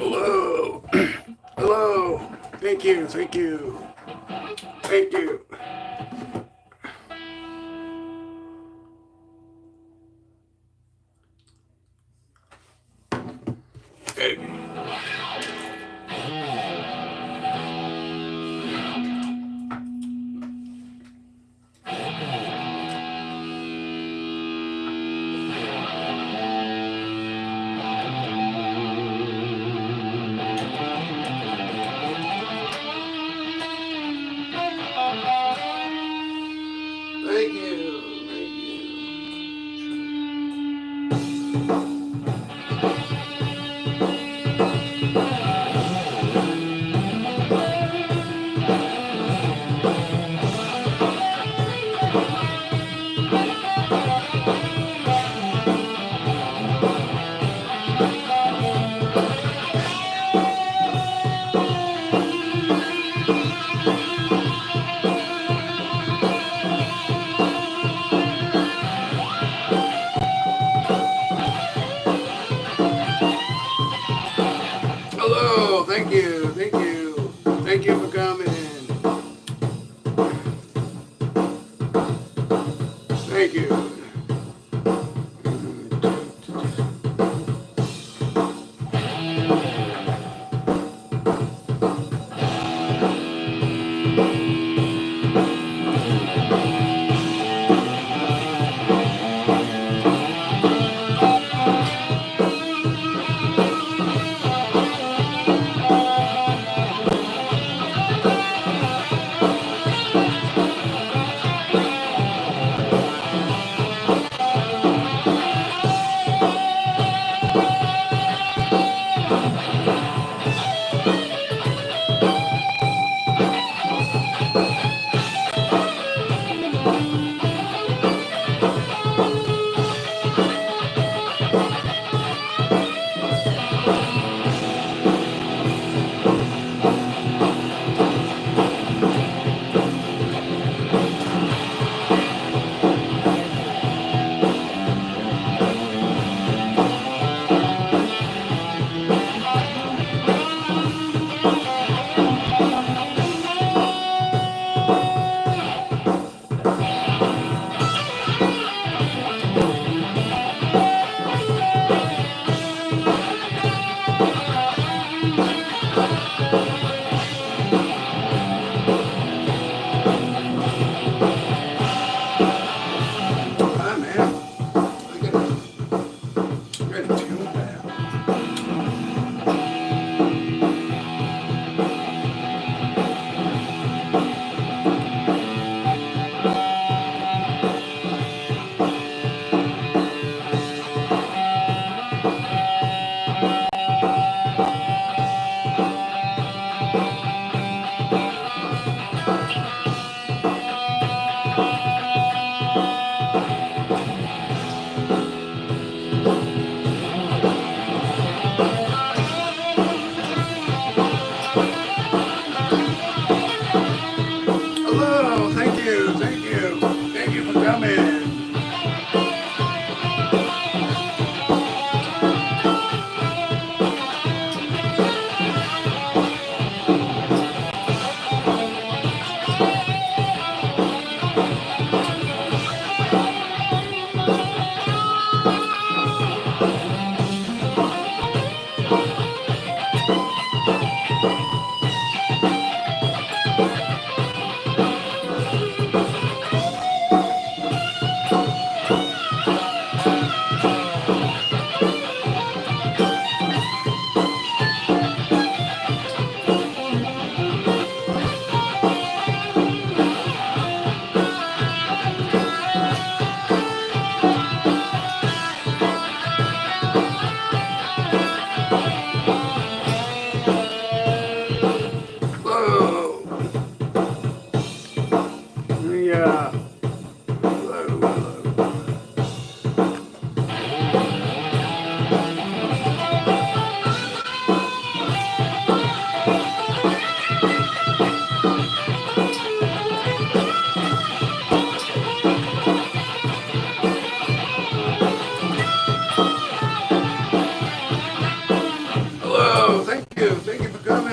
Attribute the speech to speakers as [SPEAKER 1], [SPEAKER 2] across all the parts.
[SPEAKER 1] Hello. Hello. Thank you. Thank you. Thank you. Hey. Thank you. Thank Hello. Thank you. Thank you. Thank you for coming. Thank you.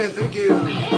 [SPEAKER 1] man. Thank you.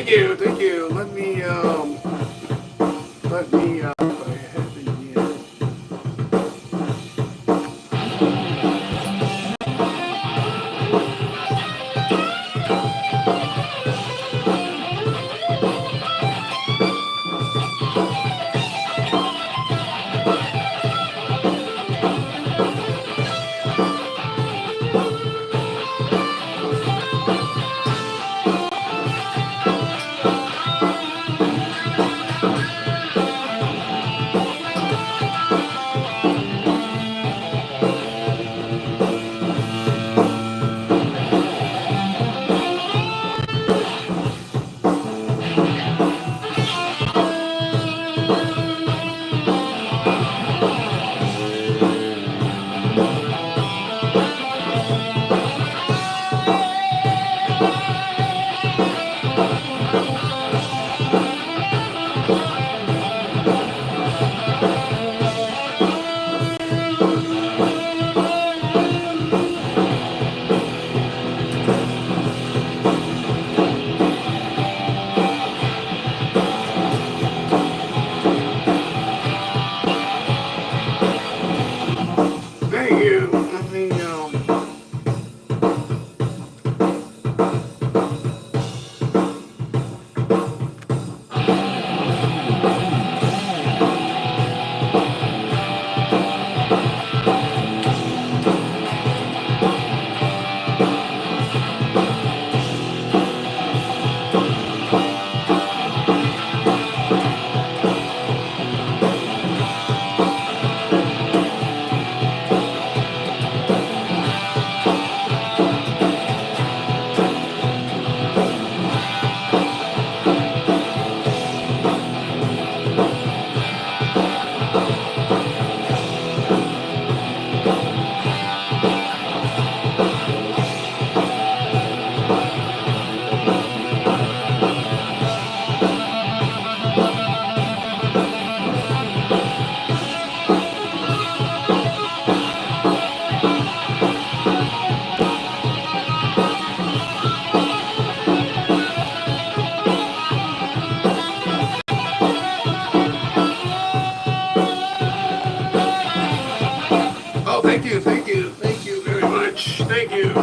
[SPEAKER 1] Thank you, thank you. Let me what happened here? Thank you. Let me Oh, thank you very much. Thank you.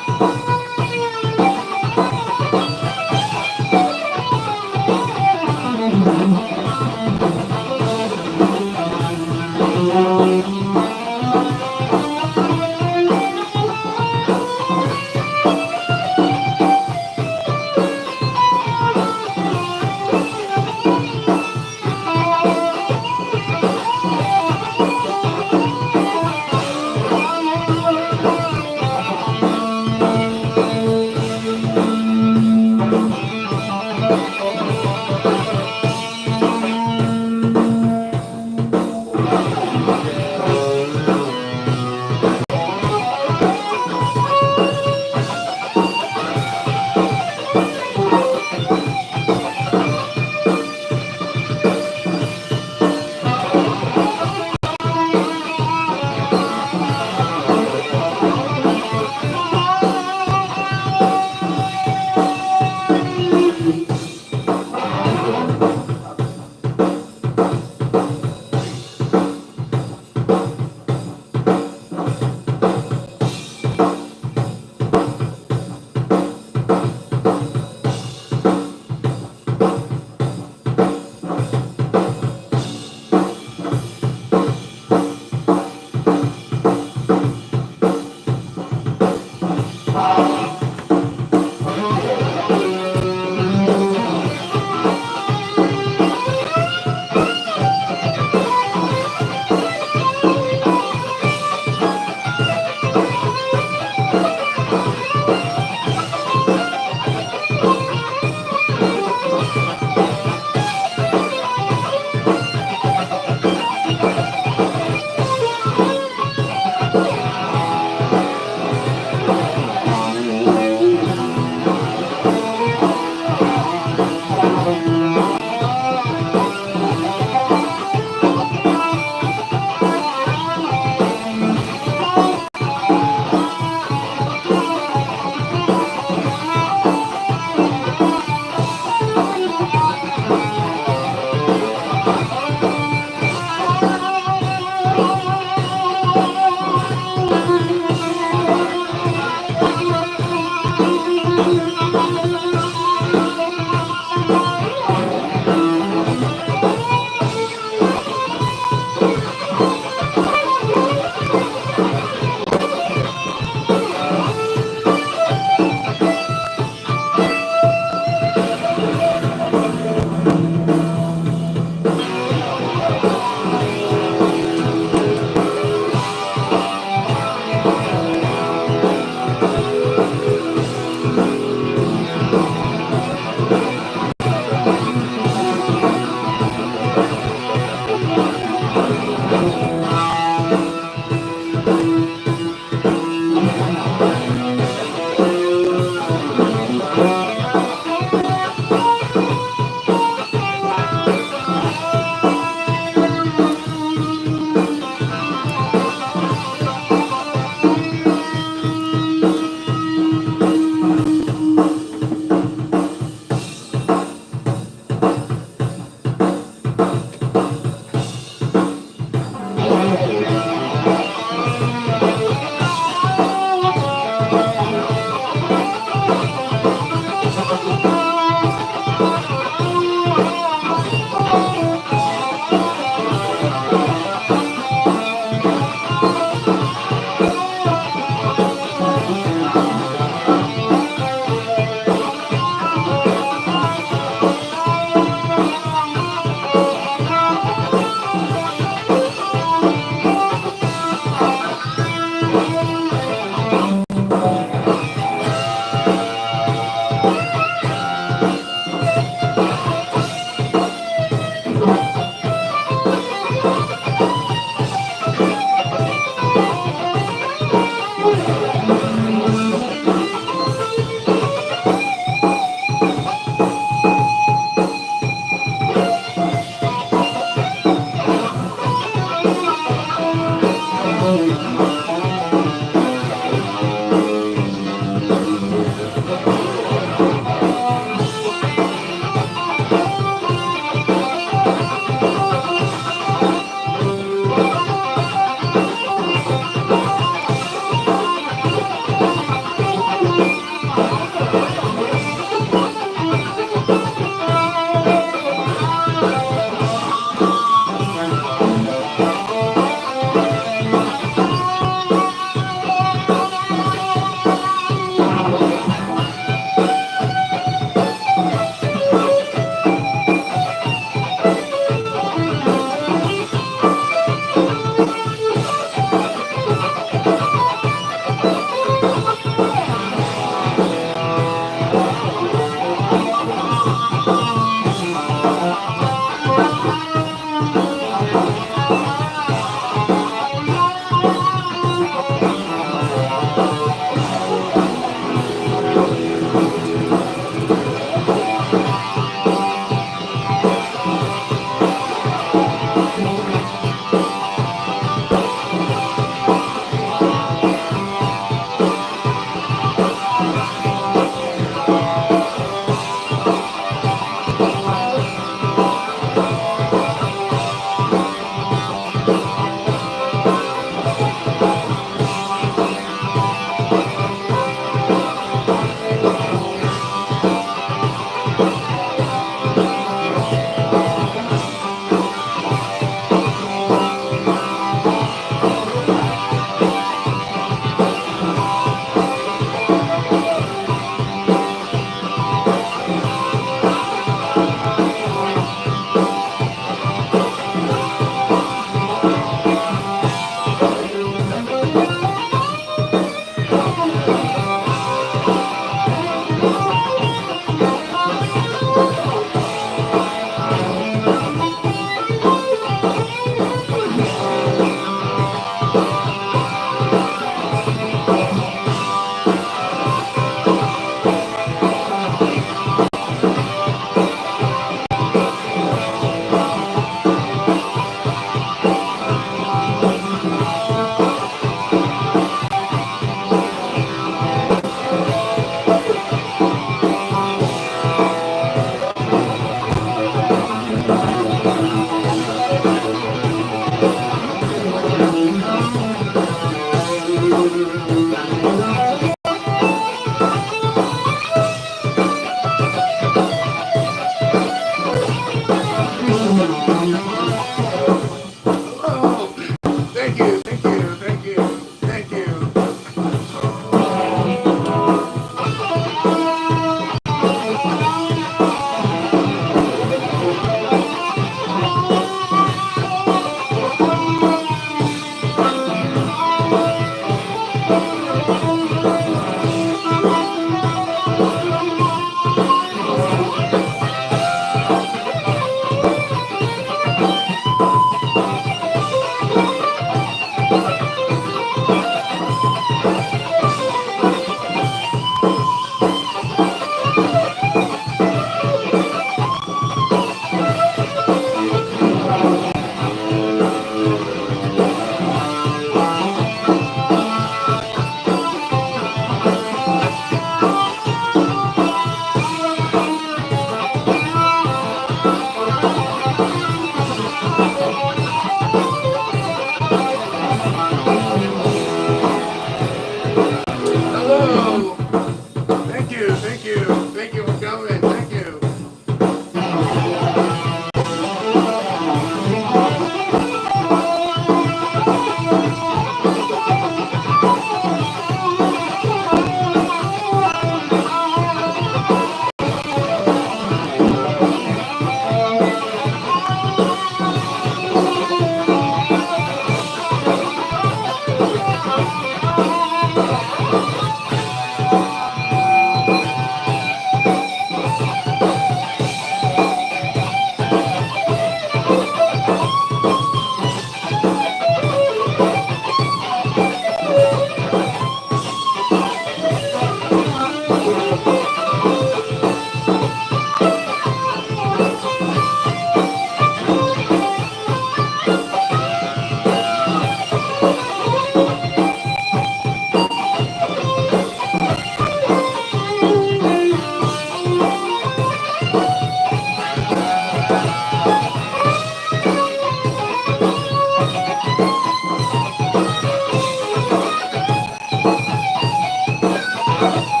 [SPEAKER 1] Oh,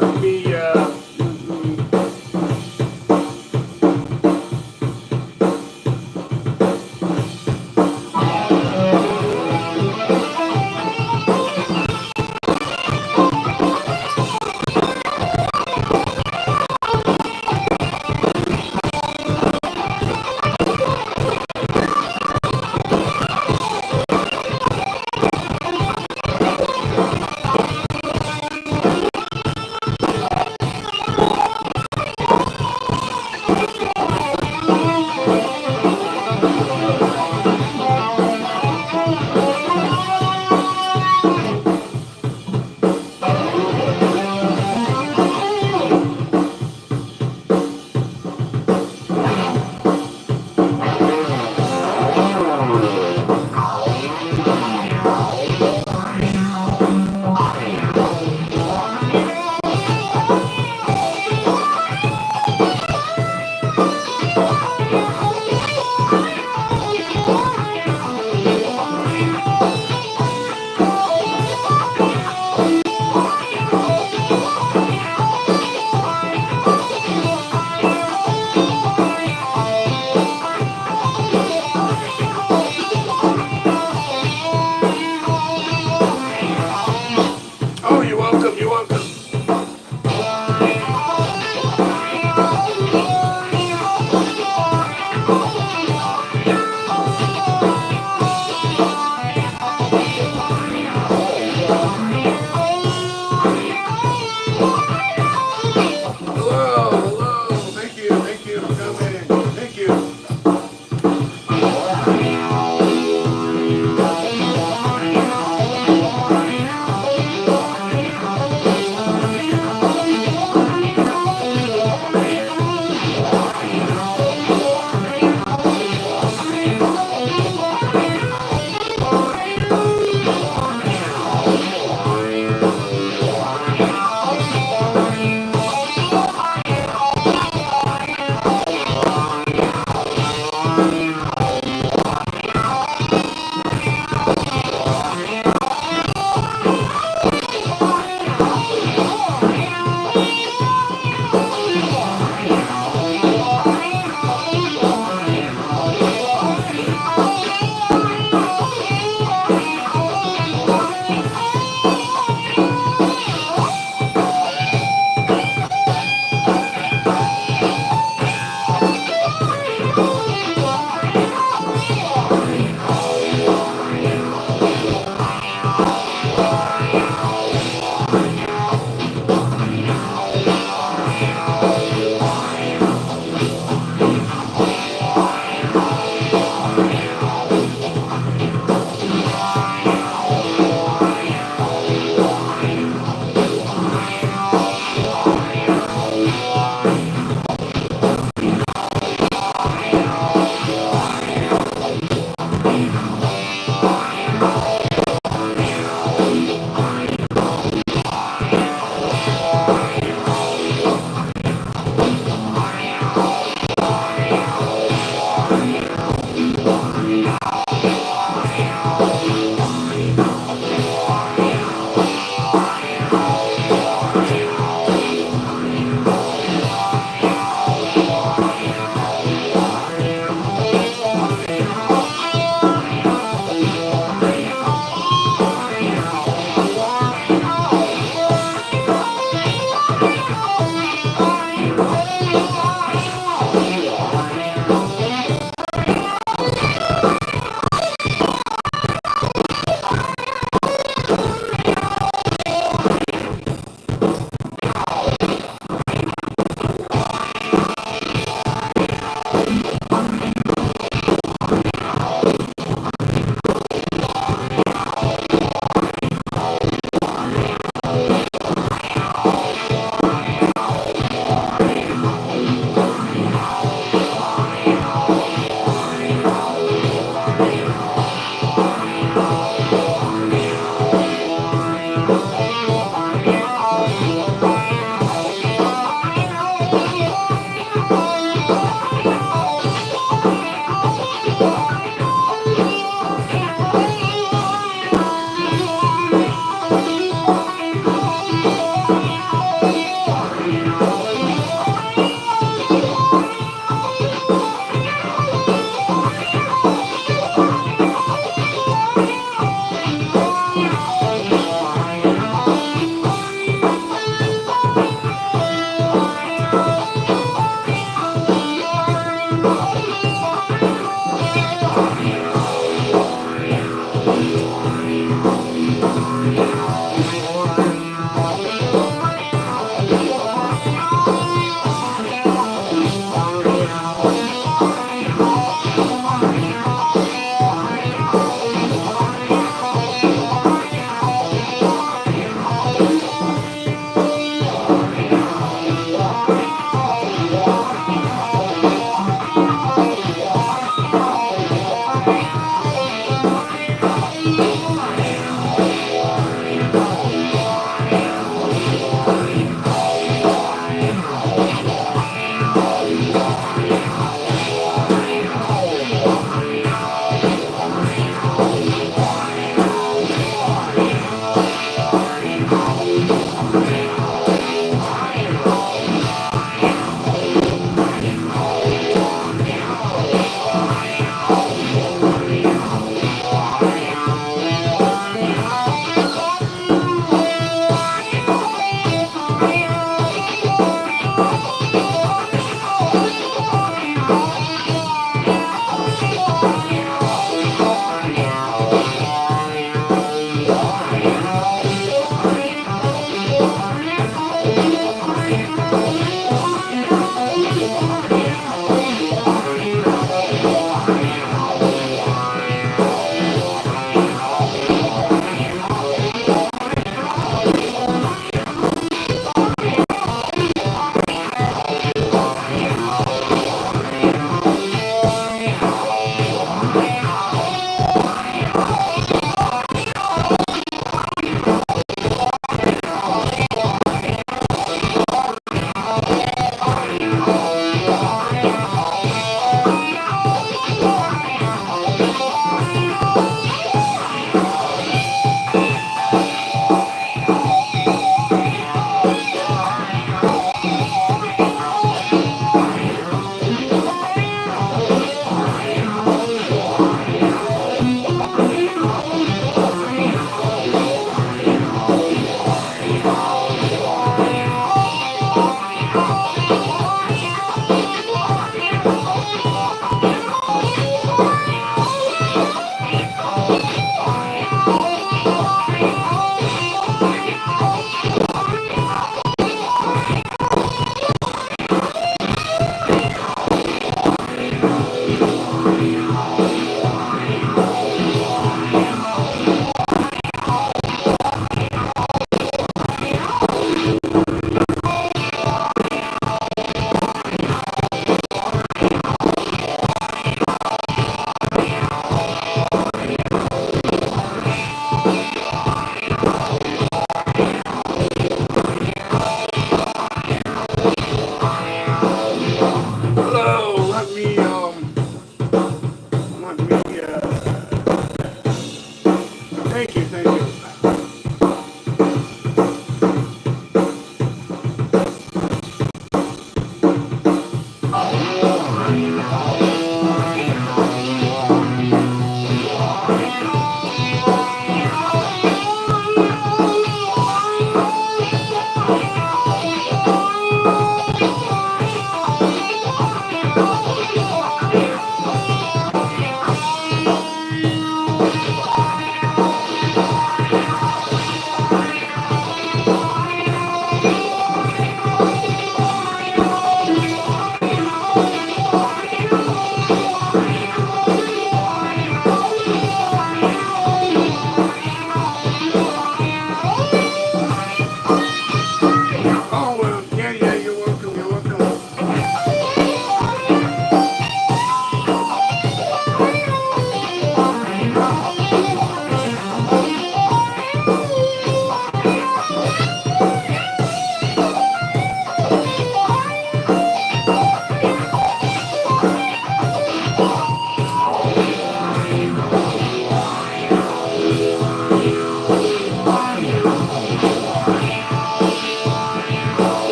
[SPEAKER 1] let me,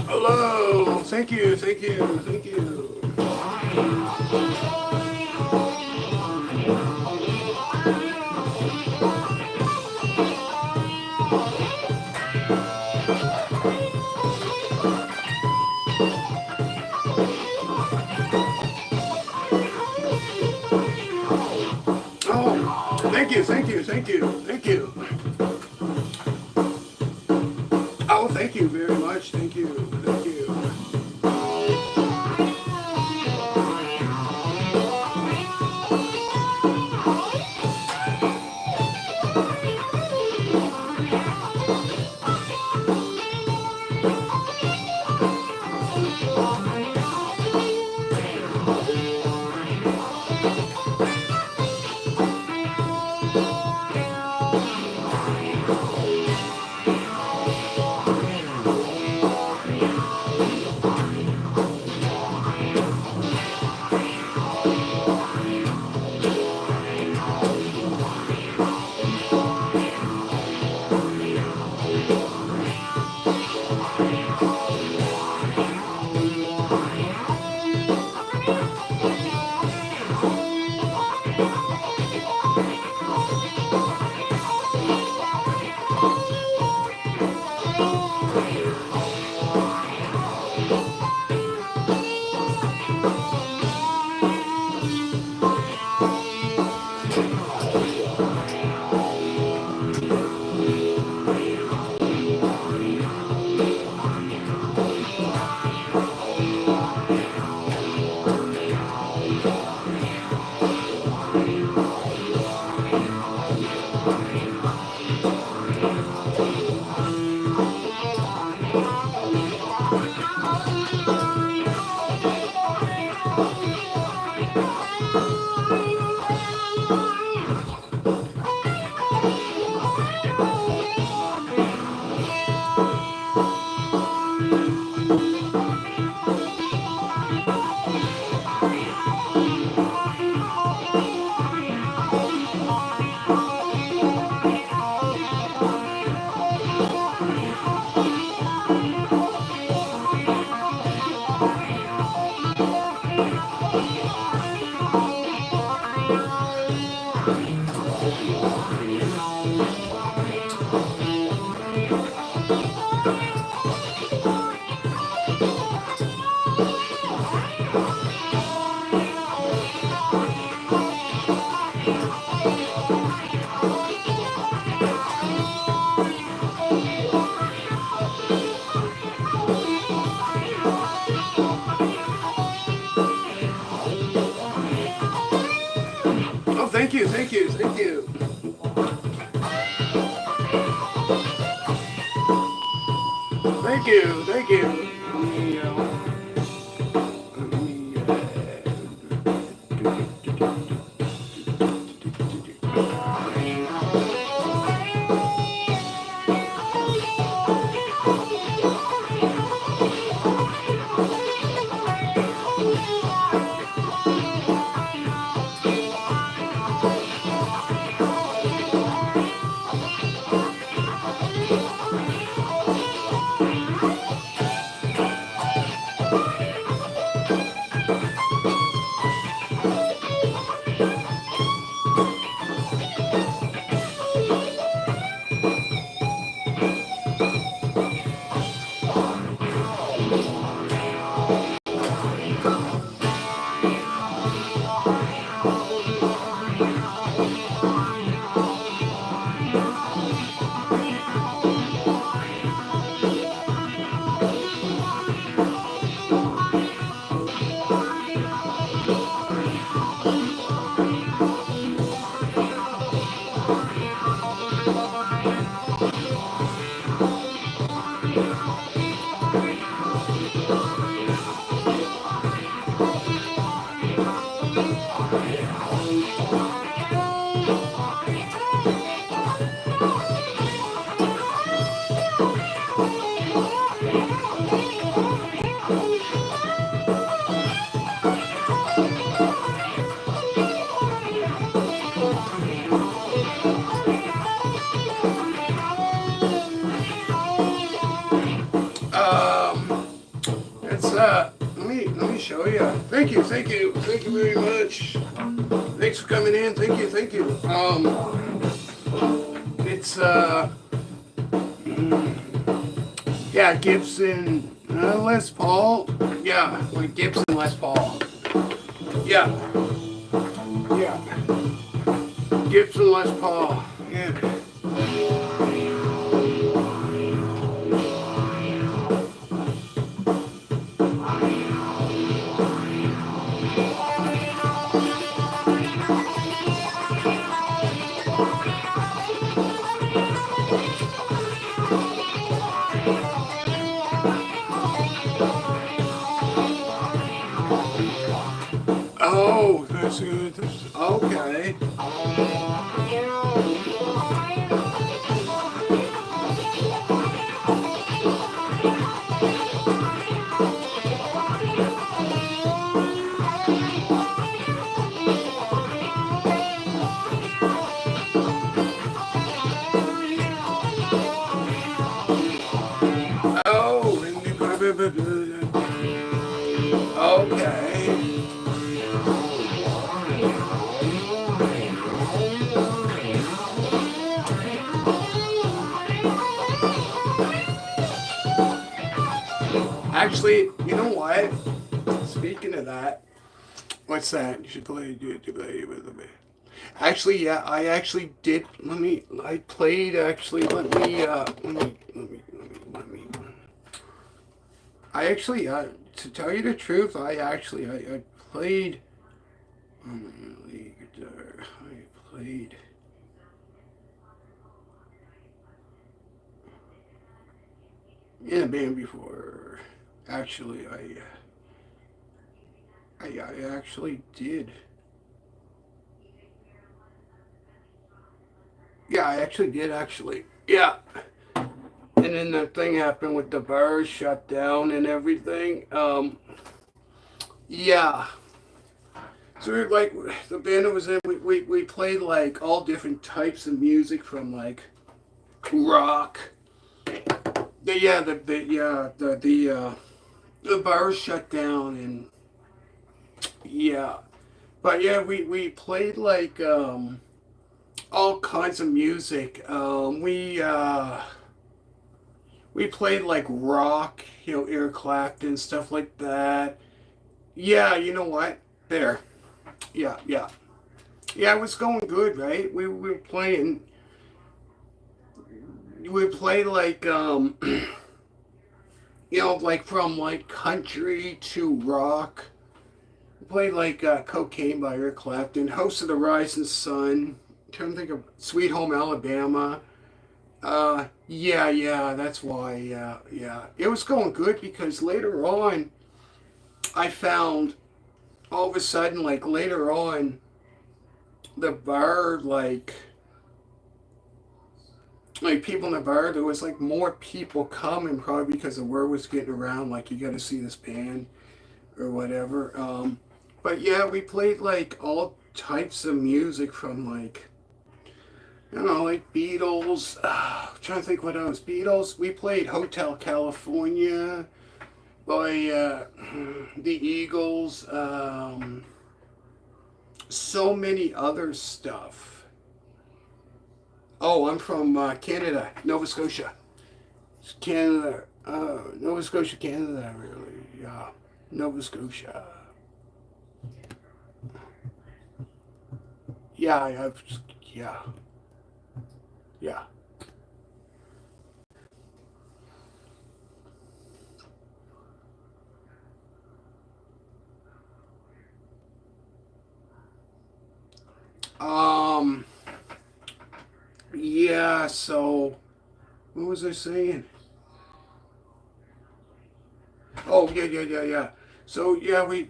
[SPEAKER 1] Hello. Thank you. Thank you. Thank you. Oh, thank you. Thank you. Thank you. Thank you. Oh, thank you very much. Thank you. Thank you. Oh, thank you. Thank you. Thank you. Thank you. Thank you. It's let me show you. Thank you very much. Thanks for coming in. Thank you. It's yeah, Gibson Les Paul. Yeah, like Gibson Les Paul. Yeah, yeah, Gibson Les Paul. Yeah. Oh, that's good. Okay. Oh, okay. Actually, you know what? Speaking of that, what's that? You should play with me. Actually, yeah, I actually did. I played. Actually, let me. I actually, to tell you the truth, I played. Lead guitar. I played. In a band before. Actually, I actually did. Yeah, I actually did actually. Yeah. And then the thing happened with the bars shut down and everything. Yeah. So we like the band I was in, we played like all different types of music from like rock. The bars shut down and yeah. But yeah, we played like all kinds of music. We played like rock, Eric Clapton, stuff like that. Yeah, you know what? There. Yeah, yeah. Yeah, it was going good, right? We were playing. We played like like from like country to rock. We played like Cocaine by Eric Clapton, Host of the Rising Sun. I'm trying to think of Sweet Home Alabama. Yeah, that's why, yeah. It was going good because later on, I found all of a sudden, like later on, the bar, like people in the bar, there was like more people coming probably because the word was getting around, like you got to see this band or whatever. But yeah, we played like all types of music from like like Beatles. I'm trying to think what else. Beatles. We played Hotel California by the Eagles. So many other stuff. Oh, I'm from Canada, Nova Scotia. Canada. Nova Scotia, Canada, really. Yeah. Nova Scotia. Yeah, yeah, yeah. Um, yeah, so, what was I saying? Oh, yeah. So, yeah, in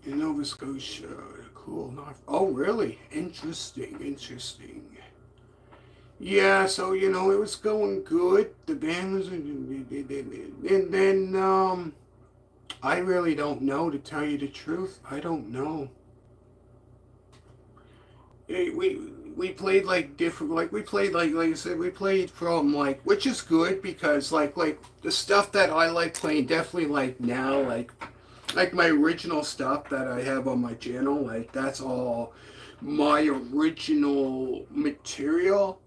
[SPEAKER 1] Nova Scotia, cool. Oh, really? Interesting. Yeah, so, it was going good. The band was, and then, I really don't know, to tell you the truth. I don't know. We played like different, like we played like I said, we played from like, which is good because like the stuff that I like playing, definitely like now, like my original stuff that I have on my channel, like that's all my original material.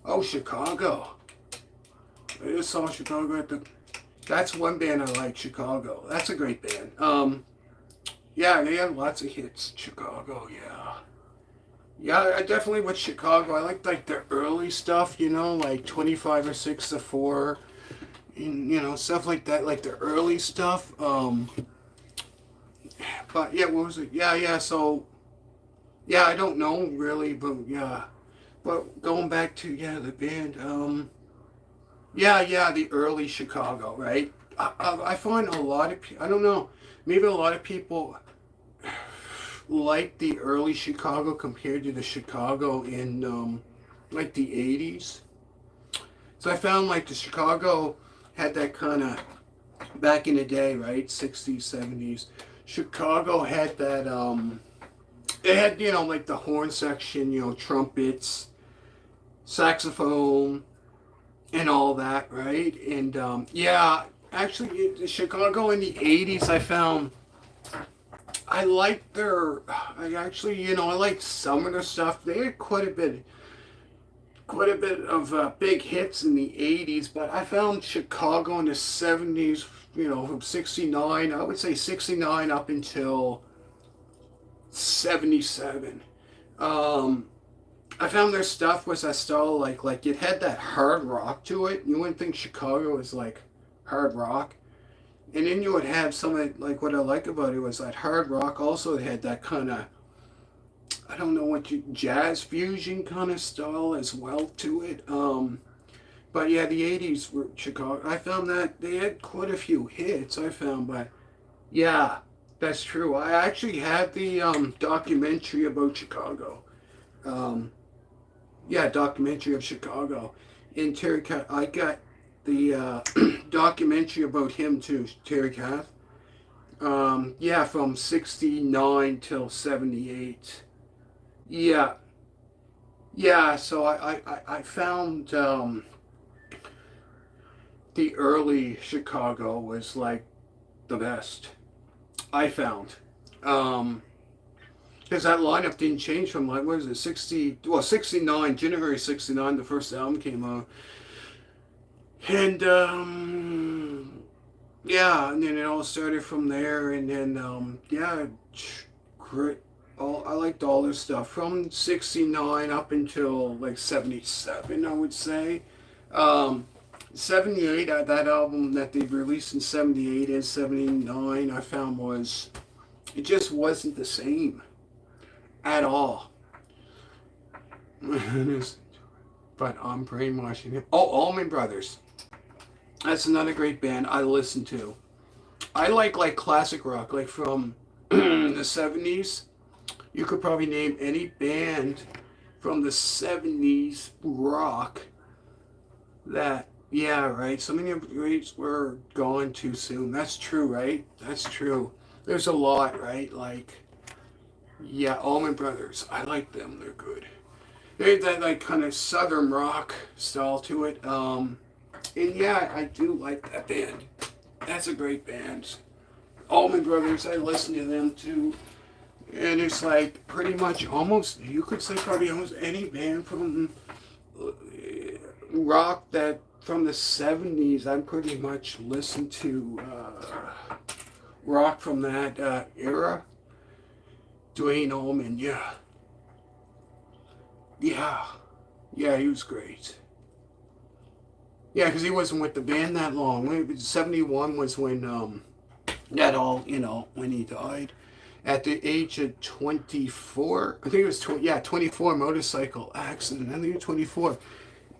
[SPEAKER 1] Oh, Chicago. I just saw Chicago at the. That's one band I like, Chicago. That's a great band. Yeah, they have lots of hits. Chicago, yeah. Yeah, I definitely with Chicago. I like the early stuff, like 25 or 6 to 4, and, stuff like that, like the early stuff. But yeah, what was it? Yeah. So yeah, I don't know really, but yeah. But going back to the band. Yeah, the early Chicago, right? I find a lot of I don't know, maybe a lot of people like the early Chicago compared to the Chicago in like the 80s. So I found like the Chicago had that kind of back in the day, right? 60s, 70s. Chicago had that it had, like the horn section, trumpets, saxophone, and all that, right? And yeah, actually Chicago in the 80s I found I liked I actually, I liked some of their stuff. They had quite a bit of big hits in the 80s, but I found Chicago in the 70s, from 69, I would say 69 up until 77. Um, I found their stuff was that style, like it had that hard rock to it. You wouldn't think Chicago was like hard rock. And then you would have some of like what I like about it was that hard rock also had that kind of, I don't know what jazz fusion kind of style as well to it. But yeah, the 80s were Chicago. I found that they had quite a few hits, I found, but yeah, that's true. I actually had the documentary about Chicago. Um, yeah, documentary of Chicago. And I got the documentary about him too, Terry Kath. Yeah, from 69 till 78. Yeah, yeah, so I found the early Chicago was like the best. I found. Um, because that lineup didn't change from like, what is it, 69, January 69, the first album came out. And yeah, and then it all started from there. And then, yeah, great. I liked all their stuff from 69 up until like 77, I would say. Um, 78, that album that they released in 78 and 79, I found it just wasn't the same at all. But I'm brainwashing him. Oh, Allman Brothers. That's another great band I listen to. I like classic rock, like from the 70s. You could probably name any band from the 70s rock that, yeah, right. So many of the greats were gone too soon. That's true, right? That's true. There's a lot, right? Like, yeah, Allman Brothers. I like them. They're good. They have that like kind of southern rock style to it. And yeah, I do like that band. That's a great band. Allman Brothers. I listen to them too. And it's like pretty much almost, you could say probably almost any band from rock that from the 70s, I pretty much listen to rock from that era. Dwayne Allman, yeah. Yeah, yeah, he was great. Yeah, because he wasn't with the band that long. 71 was when that all, when he died. At the age of 24, I think it was, 24 motorcycle accident. I think it was 24.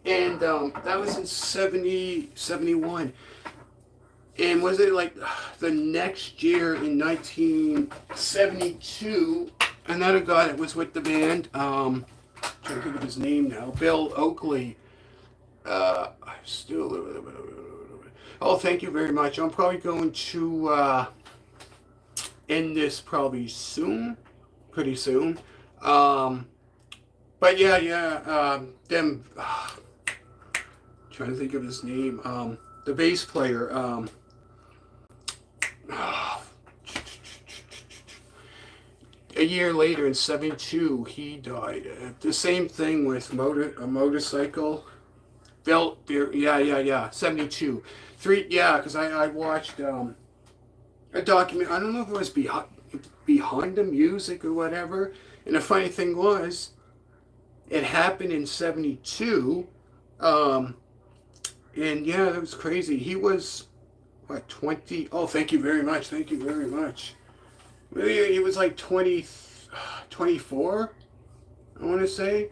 [SPEAKER 1] And that was in 71. And was it like the next year in 1972, another guy that was with the band, trying to think of his name now, Bill Oakley. I still. Oh, thank you very much. I'm probably going to end this probably soon, pretty soon. But yeah, them. Trying to think of his name. The bass player. A year later in 72, he died. The same thing with a motorcycle. Belt, yeah, 72. Because I watched a document. I don't know if it was behind the music or whatever. And the funny thing was, it happened in 72. And yeah, that was crazy. He was, what, 20? Oh, thank you very much. Thank you very much. He was like 20, 24, I want to say.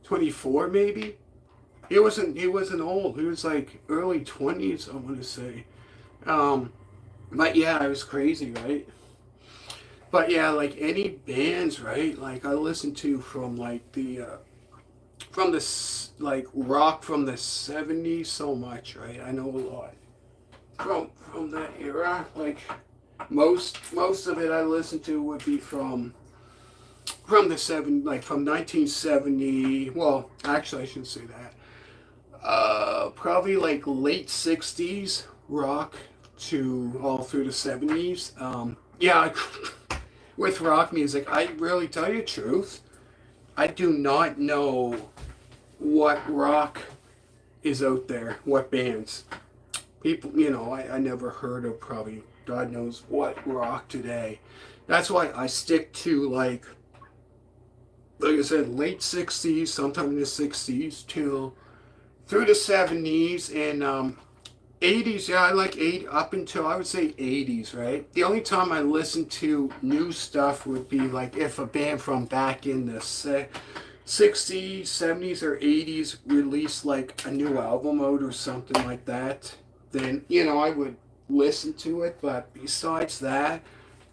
[SPEAKER 1] 24 maybe. He wasn't old. He was like early 20s, I want to say. But yeah, it was crazy, right? But yeah, like any bands, right? Like I listened to from like from the like rock from the 70s so much, right? I know a lot from that era. Like most of it I listened to would be from the like from 1970. Well, actually, I shouldn't say that. Probably like late 60s rock to all through the 70s. Yeah, with rock music, I really tell you the truth, I do not know what rock is out there, what bands. People, I never heard of probably God knows what rock today. That's why I stick to like I said, late 60s, sometime in the 60s till through the 70s and 80s. Yeah, I like up until I would say 80s, right? The only time I listen to new stuff would be like if a band from back in the 60s, 70s, or 80s released like a new album out or something like that. Then, I would listen to it. But besides that,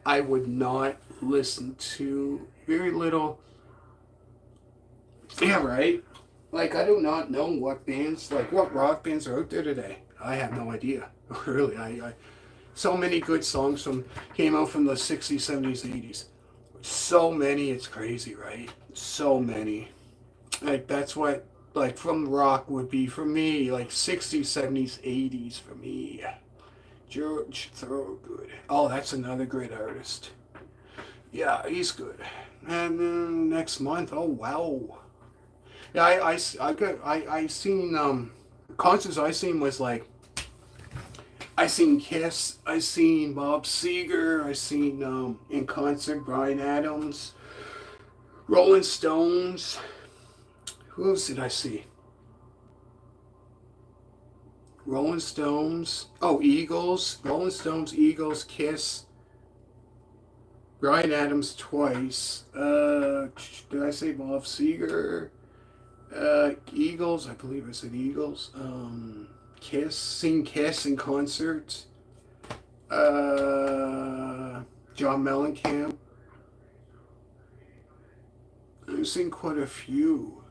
[SPEAKER 1] I would not listen to very little. Yeah, right. Like, I do not know what rock bands are out there today. I have no idea. Really, so many good songs came out from the 60s, 70s, 80s. So many, it's crazy, right? So many. Like, that's what, like, from rock would be for me, like 60s, 70s, 80s for me. George Thorogood. Oh, that's another great artist. Yeah, he's good. And then next month, oh, wow. Yeah, I seen concerts I seen was like I seen Kiss, I seen Bob Seger, I seen in concert Bryan Adams, Rolling Stones. Who else did I see? Rolling Stones. Oh, Eagles. Rolling Stones, Eagles, Kiss. Bryan Adams twice. Did I say Bob Seger? Eagles, I believe I said Eagles. Kiss, seen Kiss in concert. John Mellencamp. I've seen quite a few.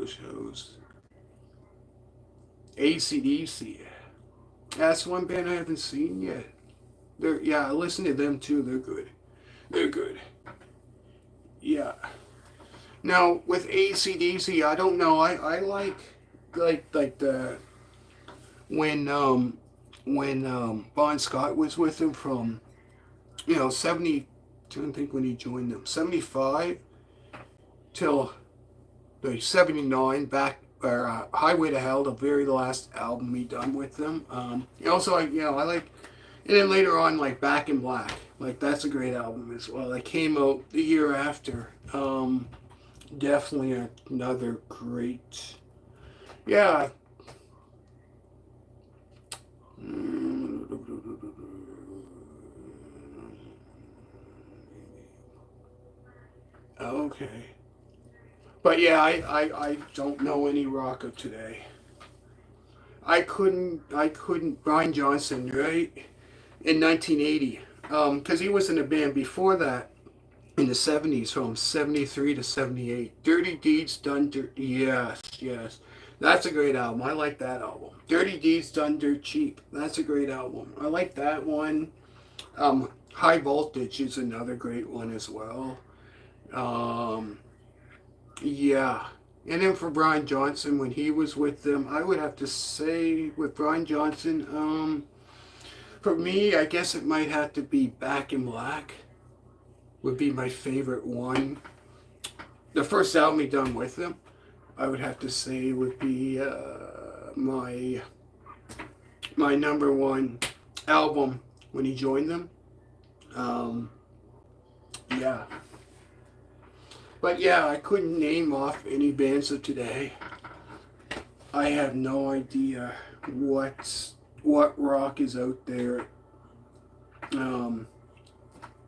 [SPEAKER 1] Shows. AC/DC. That's one band I haven't seen yet. I listen to them too. They're good. They're good. Yeah. Now with AC/DC, I don't know. I like the when Bon Scott was with them from 70. I don't think when he joined them 75 till the 79 back Highway to Hell, the very last album he done with them. Also I like And then later on, like Back in Black, like that's a great album as well. That came out the year after. Definitely another great. Yeah. Okay. But yeah, I don't know any rock of today. I couldn't Brian Johnson, right? In 1980. Because he was in a band before that in the 70s, from 73 to 78. Dirty Deeds Done Dirt. Yes, yes. That's a great album. I like that album. Dirty Deeds Done Dirt Cheap. That's a great album. I like that one. High Voltage is another great one as well. Um, yeah. And then for Brian Johnson, when he was with them, I would have to say with Brian Johnson, for me, I guess it might have to be Back in Black would be my favorite one. The first album he done with them, I would have to say would be my number one album when he joined them. Yeah. But yeah, I couldn't name off any bands of today. I have no idea what rock is out there.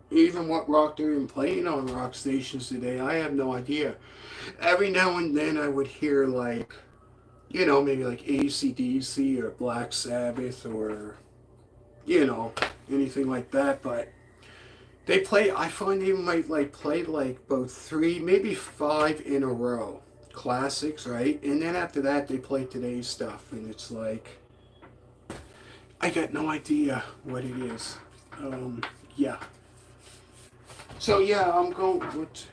[SPEAKER 1] Even what rock they're even playing on rock stations today, I have no idea. Every now and then I would hear like, maybe like AC/DC or Black Sabbath or, anything like that. But I find they might like play like about 3, maybe 5 in a row. Classics, right? And then after that they play today's stuff. And it's like, I got no idea what it is. Yeah. So yeah, I'm going. It's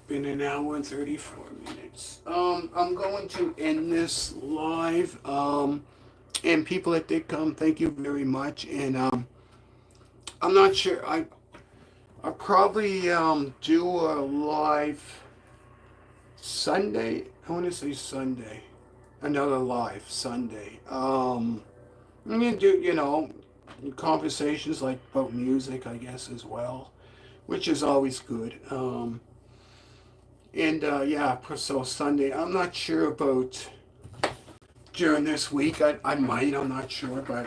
[SPEAKER 1] been an hour and 34 minutes. I'm going to end this live. And people that did come, thank you very much. And I'm not sure. I'll probably do a live Sunday. I want to say Sunday. Another live Sunday. I'm gonna do conversations like about music, I guess, as well, which is always good. Yeah, so Sunday, I'm not sure about during this week. I might, I'm not sure, but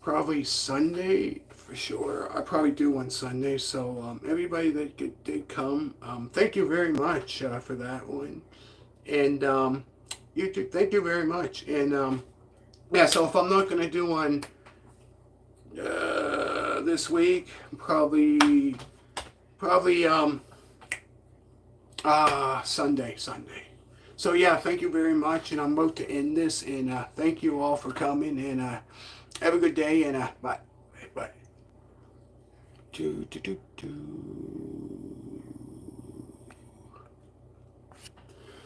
[SPEAKER 1] probably Sunday for sure. I probably do one Sunday. So everybody that did come, thank you very much for that one. And you too, thank you very much. And yeah, so if I'm not going to do one this week, probably Sunday. So yeah, thank you very much, and I'm about to end this, and thank you all for coming, and have a good day, and bye. Do, do, do, do.